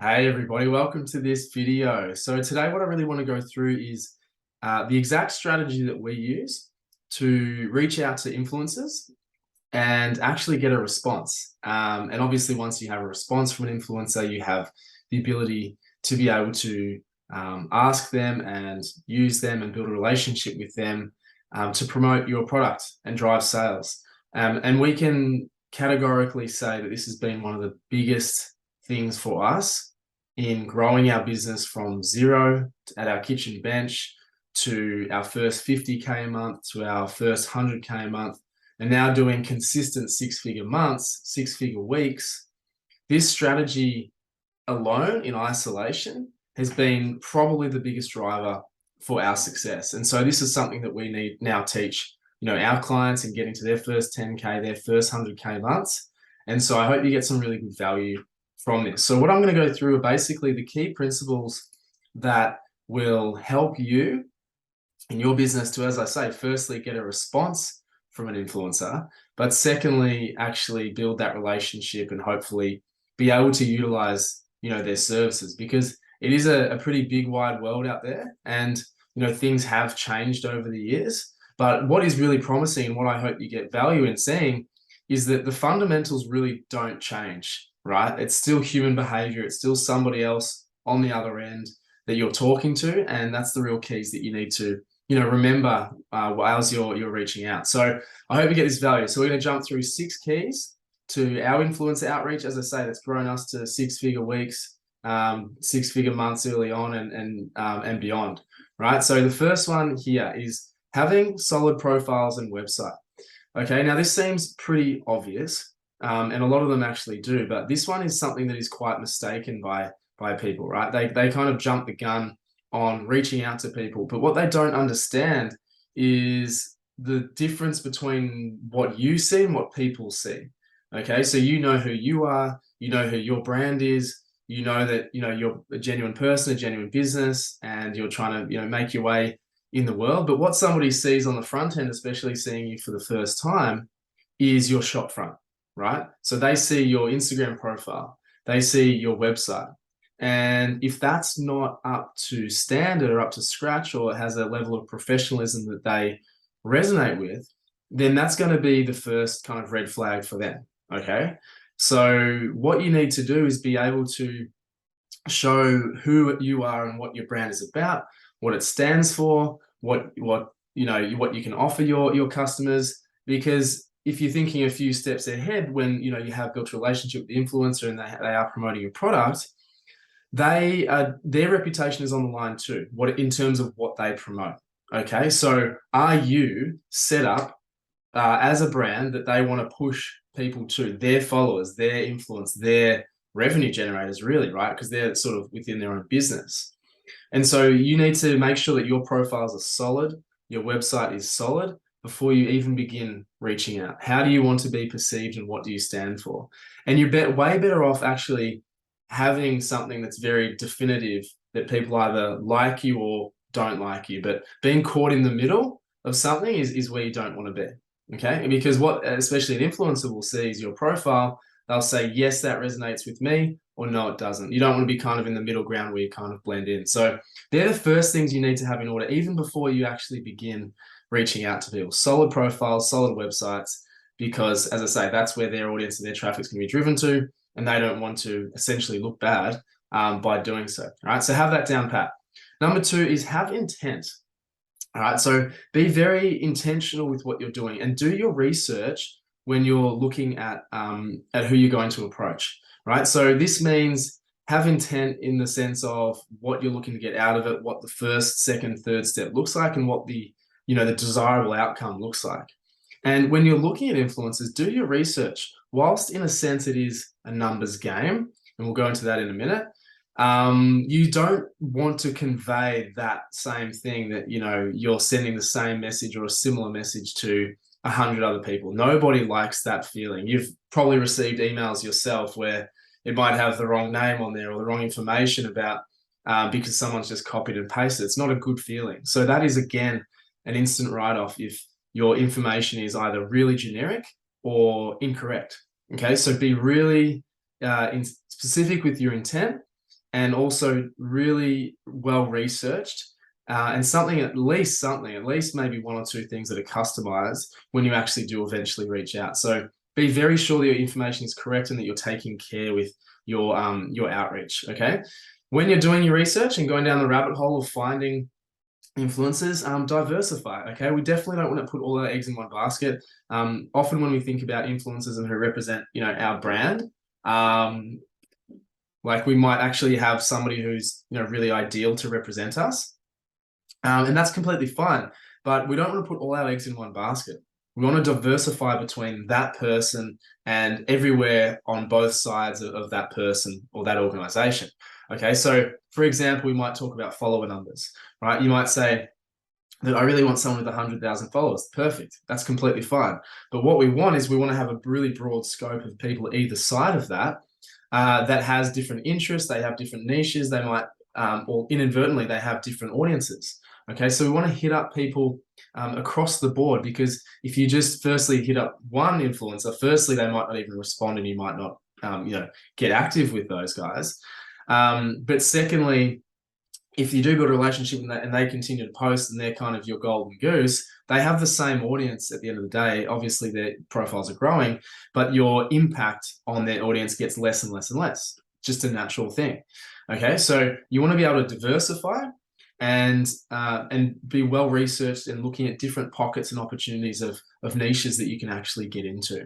Hey everybody, welcome to this video. So today what I really want to go through is the exact strategy that we use to reach out to influencers and actually get a response. And obviously once you have a response from an influencer, you have the ability to be able to ask them and use them and build a relationship with them to promote your product and drive sales. And we can categorically say that this has been one of the biggest things for us in growing our business from zero at our kitchen bench to our first 50K a month to our first 100K a month, and now doing consistent six-figure months, six-figure weeks. This strategy alone in isolation has been probably the biggest driver for our success. And so this is something that we need now teach, our clients in getting to their first 10K, their first 100K months. And so I hope you get some really good value from this. So what I'm going to go through are basically the key principles that will help you in your business to, as I say, firstly, get a response from an influencer, but secondly, actually build that relationship and hopefully be able to utilize, their services, because it is a pretty big wide world out there, and, things have changed over the years. But what is really promising and what I hope you get value in seeing is that the fundamentals really don't change, right? It's still human behavior. It's still somebody else on the other end that you're talking to. And that's the real keys that you need to, remember whilst you're reaching out. So I hope you get this value. So we're going to jump through 6 keys to our influencer outreach. As I say, that's grown us to six-figure weeks, six-figure months early on and beyond, right? So the first one here is having solid profiles and website. Okay, now this seems pretty obvious, and a lot of them actually do, but this one is something that is quite mistaken by people, right? They kind of jump the gun on reaching out to people, but what they don't understand is the difference between what you see and what people see. Okay, so you know who you are, you know who your brand is, you know that you're a genuine person, a genuine business, and you're trying to make your way in the world. But what somebody sees on the front end, especially seeing you for the first time, is your shop front, right? So they see your Instagram profile, they see your website. And if that's not up to standard or up to scratch or has a level of professionalism that they resonate with, then that's going to be the first kind of red flag for them. Okay. So what you need to do is be able to show who you are and what your brand is about, what it stands for, what you can offer your customers. Because if you're thinking a few steps ahead, when you have built a relationship with the influencer and they are promoting your product, their reputation is on the line too. What in terms of what they promote? Okay, so are you set up as a brand that they want to push people to, their followers, their influence, their revenue generators, really, right? Because they're sort of within their own business. And so you need to make sure that your profiles are solid, your website is solid before you even begin reaching out. How do you want to be perceived and what do you stand for? And you're way better off actually having something that's very definitive, that people either like you or don't like you. But being caught in the middle of something is where you don't want to be. Okay, because what especially an influencer will see is your profile. They'll say, yes, that resonates with me, or no, it doesn't. You don't want to be kind of in the middle ground where you kind of blend in. So they're the first things you need to have in order, even before you actually begin reaching out to people. Solid profiles, solid websites, because as I say, that's where their audience and their traffic is going to be driven to, and they don't want to essentially look bad by doing so. All right, so have that down pat. Number 2 is have intent. All right, so be very intentional with what you're doing and do your research when you're looking at who you're going to approach, right? So this means have intent in the sense of what you're looking to get out of it, what the first, second, third step looks like, and what the desirable outcome looks like. And when you're looking at influencers, do your research. Whilst in a sense it is a numbers game, and we'll go into that in a minute, you don't want to convey that same thing that, you're sending the same message or a similar message to 100 other people. Nobody likes that feeling. You've probably received emails yourself where it might have the wrong name on there or the wrong information about because someone's just copied and pasted. It's not a good feeling. So that is, again, an instant write-off if your information is either really generic or incorrect. Okay, so be really specific with your intent and also really well researched. And at least maybe one or two things that are customized when you actually do eventually reach out. So be very sure that your information is correct and that you're taking care with your outreach. Okay. When you're doing your research and going down the rabbit hole of finding influencers, diversify. Okay. We definitely don't want to put all our eggs in one basket. Often when we think about influencers and who represent, our brand, like we might actually have somebody who's, really ideal to represent us. And that's completely fine. But we don't want to put all our eggs in one basket. We want to diversify between that person and everywhere on both sides of that person or that organization. Okay, so for example, we might talk about follower numbers, right? You might say that I really want someone with 100,000 followers. Perfect. That's completely fine. But what we want to have a really broad scope of people either side of that that has different interests. They have different niches. They might, or inadvertently, they have different audiences. Okay, so we want to hit up people across the board, because if you just firstly hit up one influencer, firstly, they might not even respond and you might not, get active with those guys. But secondly, if you do build a relationship and they continue to post and they're kind of your golden goose, they have the same audience at the end of the day. Obviously, their profiles are growing, but your impact on their audience gets less and less and less. Just a natural thing. Okay, so you want to be able to diversify and be well researched and looking at different pockets and opportunities of niches that you can actually get into.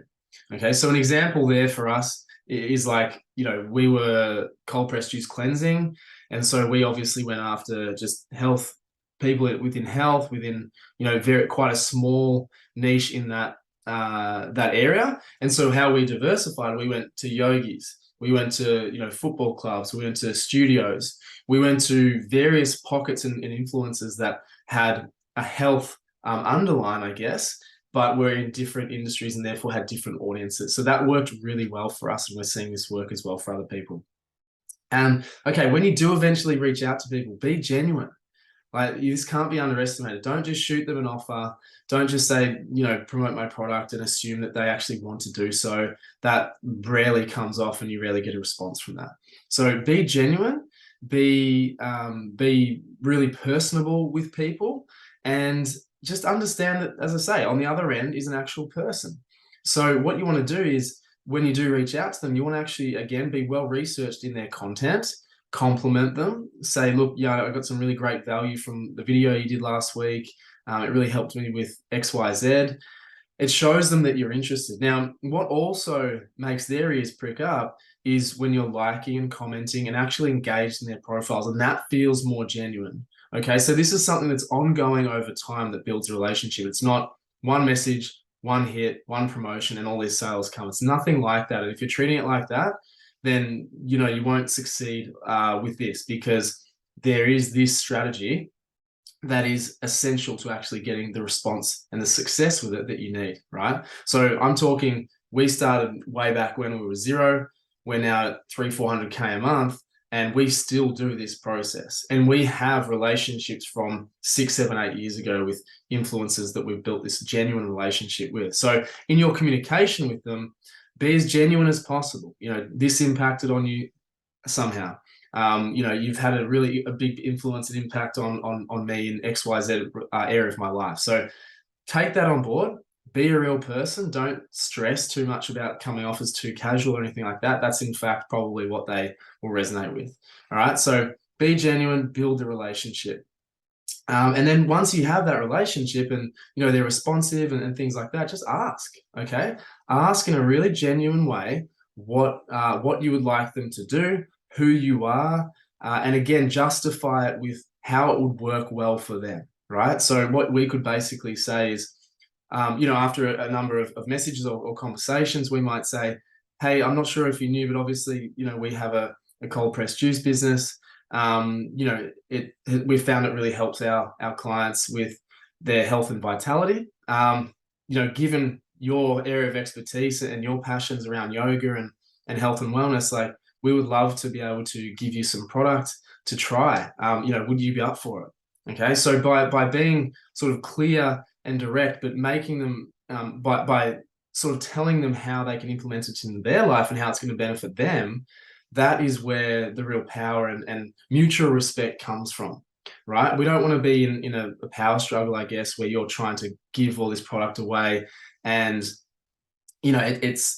Okay, so an example there for us is like, we were cold pressed juice cleansing, and so we obviously went after just health people within health, within very quite a small niche in that area. And so how we diversified, we went to yogis, we went to football clubs, we went to studios, we went to various pockets and influences that had a health underline, I guess, but were in different industries and therefore had different audiences. So that worked really well for us, and we're seeing this work as well for other people. And okay, when you do eventually reach out to people, be genuine. Like, this can't be underestimated. Don't just shoot them an offer. Don't just say, promote my product and assume that they actually want to do so. That rarely comes off and you rarely get a response from that. So be genuine, be really personable with people, and just understand that, as I say, on the other end is an actual person. So what you want to do is, when you do reach out to them, you want to actually, again, be well researched in their content, compliment them, say, look, I got some really great value from the video you did last week. It really helped me with XYZ. It shows them that you're interested. Now, what also makes their ears prick up is when you're liking and commenting and actually engaged in their profiles, and that feels more genuine. Okay, so this is something that's ongoing over time that builds a relationship. It's not one message, one hit, one promotion, and all these sales come. It's nothing like that. And if you're treating it like that, then you won't succeed with this, because there is this strategy that is essential to actually getting the response and the success with it that you need, right? So I'm talking, we started way back when we were zero. We're now at 300-400K a month, and we still do this process. And we have relationships from 6, 7, 8 years ago with influencers that we've built this genuine relationship with. So in your communication with them, be as genuine as possible. This impacted on you somehow. You've had a big influence and impact on me in XYZ area of my life. So take that on board. Be a real person. Don't stress too much about coming off as too casual or anything like that. That's in fact probably what they will resonate with. All right. So be genuine, build the relationship. And then once you have that relationship and they're responsive and things like that, just ask. Okay, ask in a really genuine way what you would like them to do, who you are, and again, justify it with how it would work well for them. Right. So what we could basically say is, after a number of messages or conversations, we might say, hey, I'm not sure if you knew, but obviously, we have a cold pressed juice business. We found it really helps our clients with their health and vitality. Given your area of expertise and your passions around yoga and health and wellness, like, we would love to be able to give you some product to try. Would you be up for it? Okay. So by being sort of clear and direct, but making them, by sort of telling them how they can implement it in their life and how it's going to benefit them, that is where the real power and mutual respect comes from, right? We don't want to be in a power struggle, I guess, where you're trying to give all this product away and it's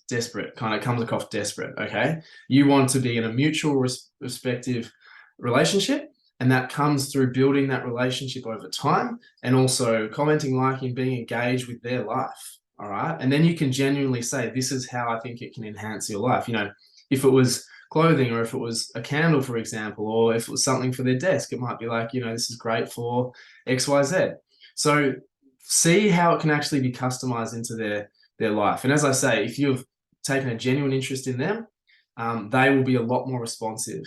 desperate, kind of comes across desperate. Okay, you want to be in a mutual respective relationship, and that comes through building that relationship over time, and also commenting, liking, being engaged with their life. All right, and then you can genuinely say, "This is how I think it can enhance your life." If it was clothing, or if it was a candle, for example, or if it was something for their desk, it might be like, this is great for XYZ. So see how it can actually be customized into their life. And as I say, if you've taken a genuine interest in them, they will be a lot more responsive.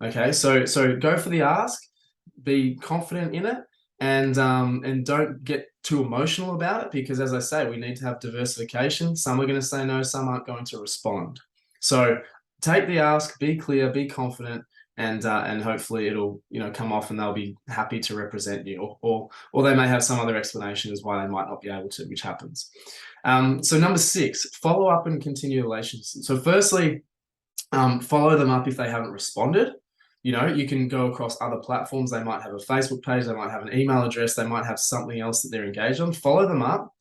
Okay, so go for the ask, be confident in it, and don't get too emotional about it, because as I say, we need to have diversification. Some are going to say no, some aren't going to respond. So take the ask, be clear, be confident, and hopefully it'll come off and they'll be happy to represent you, or they may have some other explanation as why they might not be able to, which happens. So number 6, follow up and continue relationships. So firstly, follow them up if they haven't responded. You can go across other platforms. They might have a Facebook page, they might have an email address, they might have something else that they're engaged on. Follow them up,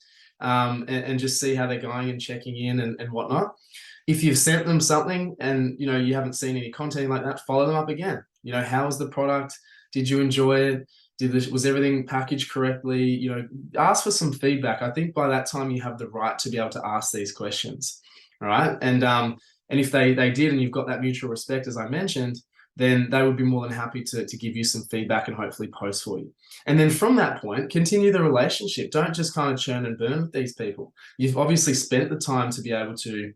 and just see how they're going and checking in and whatnot. If you've sent them something and you haven't seen any content like that, follow them up again. How was the product? Did you enjoy it? Was everything packaged correctly? Ask for some feedback. I think by that time you have the right to be able to ask these questions. All right. And if they did, and you've got that mutual respect, as I mentioned, then they would be more than happy to give you some feedback and hopefully post for you. And then from that point, continue the relationship. Don't just kind of churn and burn with these people. You've obviously spent the time to be able to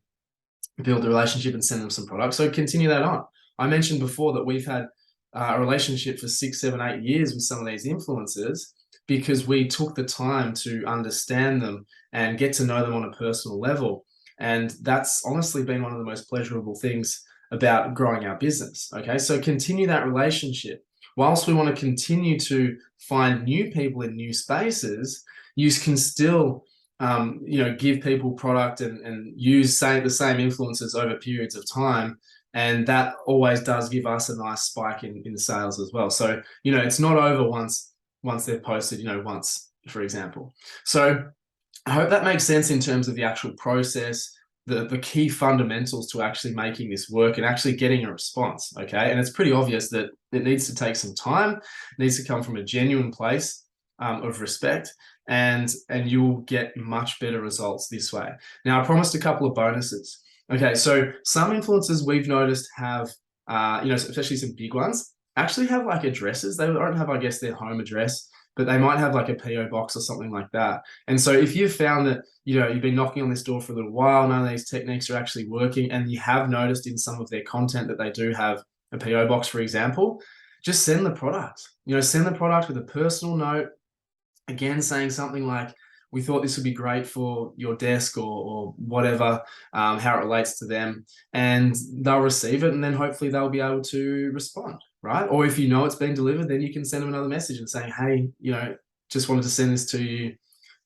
build the relationship and send them some products. So continue that on. I mentioned before that we've had a relationship for 6, 7, 8 years with some of these influencers, because we took the time to understand them and get to know them on a personal level. And that's honestly been one of the most pleasurable things about growing our business. Okay, so continue that relationship. Whilst we want to continue to find new people in new spaces, you can still give people product and use the same influencers over periods of time. And that always does give us a nice spike in sales as well. So, it's not over once they've posted, once, for example. So I hope that makes sense in terms of the actual process, the key fundamentals to actually making this work and actually getting a response. Okay. And it's pretty obvious that it needs to take some time. It needs to come from a genuine place of respect, and you'll get much better results this way. Now, I promised a couple of bonuses. Okay, so some influencers we've noticed have, especially some big ones, actually have like addresses. They don't have, I guess, their home address, but they might have like a PO box or something like that. And so if you've found that, you've been knocking on this door for a little while, none of these techniques are actually working, and you have noticed in some of their content that they do have a PO box, for example, just send the product. Send the product with a personal note, again, saying something like, we thought this would be great for your desk or whatever, how it relates to them, and they'll receive it, and then hopefully they'll be able to respond, right? Or if it's been delivered, then you can send them another message and say, hey, just wanted to send this to you,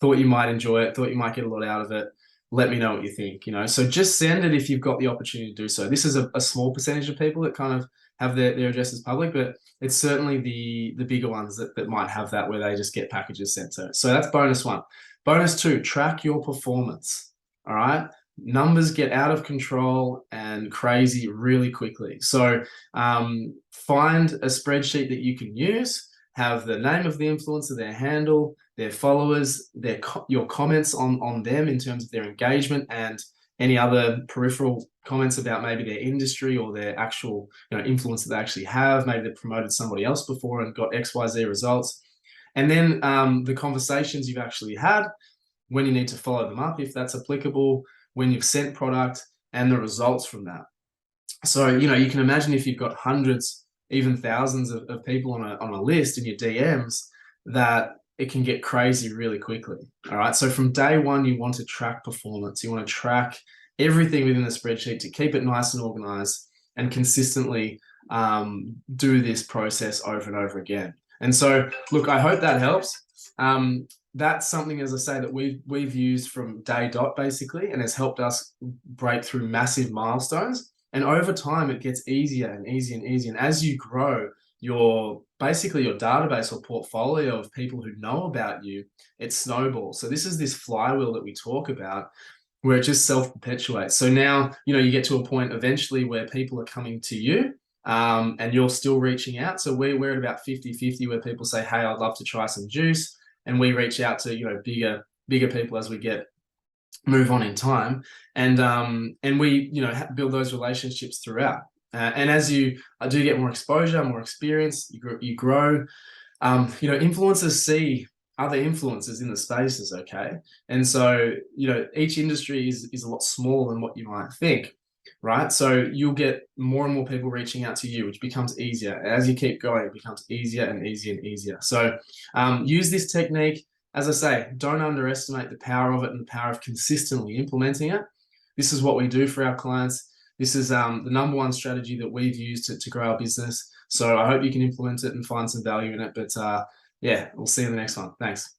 thought you might enjoy it, thought you might get a lot out of it. Let me know what you think, So just send it if you've got the opportunity to do so. This is a small percentage of people that kind of have their addresses public, but it's certainly the bigger ones that might have that, where they just get packages sent to. So that's bonus 1. Bonus 2, track your performance. All right. Numbers get out of control and crazy really quickly. So find a spreadsheet that you can use, have the name of the influencer, their handle, their followers, your comments on them in terms of their engagement, and any other peripheral comments about maybe their industry or their actual influence that they actually have. Maybe they've promoted somebody else before and got XYZ results. And then the conversations you've actually had, when you need to follow them up, if that's applicable, when you've sent product, and the results from that. So, you can imagine if you've got hundreds, even thousands of people on a list in your DMs, that it can get crazy really quickly. All right. So from day one, you want to track performance. You want to track everything within the spreadsheet to keep it nice and organized, and consistently do this process over and over again. And so, look, I hope that helps. That's something, as I say, that we've used from day dot, basically, and has helped us break through massive milestones. And over time, it gets easier and easier and easier. And as you grow, basically your database or portfolio of people who know about you, it snowballs. So this is this flywheel that we talk about, where it just self-perpetuates. So now, you get to a point eventually where people are coming to you, and you're still reaching out. So we're at about 50-50, where people say, hey, I'd love to try some juice. And we reach out to, bigger people as we move on in time. And we, build those relationships throughout. And as I do get more exposure, more experience, you grow. Influencers see other influencers in the spaces, okay? And so, each industry is a lot smaller than what you might think, right? So you'll get more and more people reaching out to you, which becomes easier. As you keep going, it becomes easier and easier and easier. So use this technique. As I say, don't underestimate the power of it and the power of consistently implementing it. This is what we do for our clients. This is the number one strategy that we've used to grow our business. So I hope you can implement it and find some value in it. But yeah, we'll see you in the next one. Thanks.